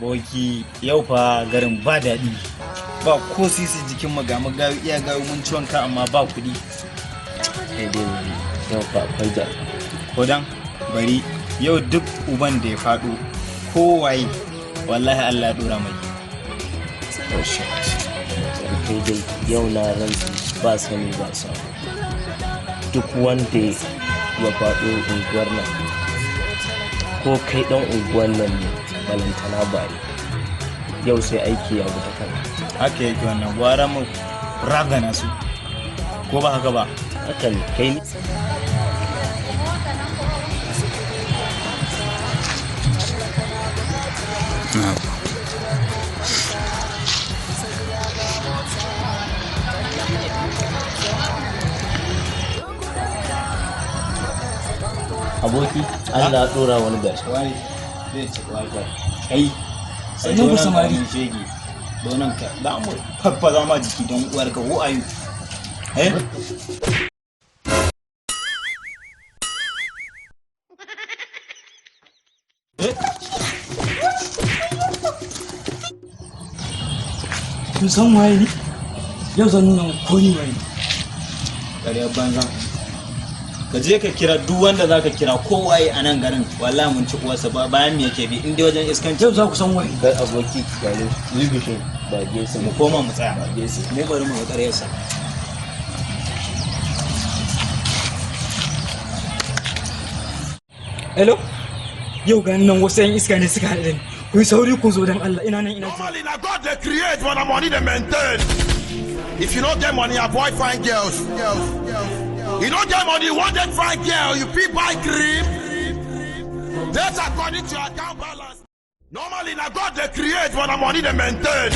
Boki yau fa garin ba daɗi. Ba ko sisi jikin magamaga iya gawo mun ciwon ka amma ba kuɗi. Kai dai yau fa akwai da. Kodan bari yau duk uban da ya faɗo kowaye wallahi Allah ya dora mai. Oh shit. Kai dai yau na rantsi ba sani ba sa. Duk wanda ya faɗo unguwar nan ko kai ɗan unguwar nan ne balantana bari yau sai aiki ya wuta kan. Haka yake wannan gwara mu ragana su ko ba haka ba? Haka ne kai ne. Aboki Allah ya dora wani gashi. Wani zai ci wakar kai sannan ku samari shege donan ka da mu faffaza ma jiki don uwar ka ko ayu eh kun san waye ne yau zan nuna ko ni waye kare banzan ka je ka kira duk wanda zaka kira kowaye a nan garin wallahi mun ci uwarsa ba bayan me yake bi in dai wajen iskanci yau za ku san waye Kai aboki gane ligishin ba gesi mu koma mu tsaya ba gesi. mu bari mu ga ƙaryarsa hello yau ga nan wasu yan iska ne suka haɗe da ni ku yi sauri ku zo don Allah ina nan ina ji Normally, na God they create, but the money they maintain. If you don't get money, avoid fine girls. You don't get money, you want that fine girl, you feel buy cream. That's according to your account balance. Normally, na God they create, but the money they maintain.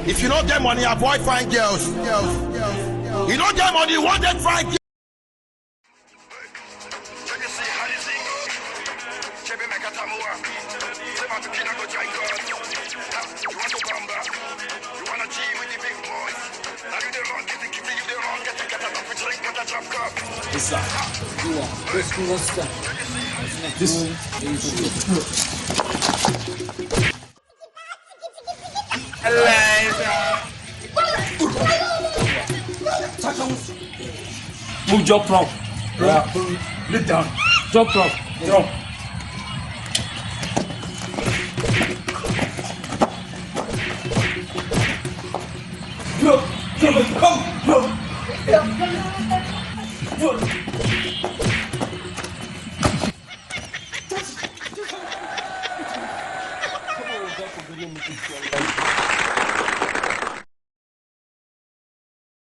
If you don't get money, avoid fine girls. You don't get money, you want that fine girl. isa zuwa move drop from look down drop from drop Come on,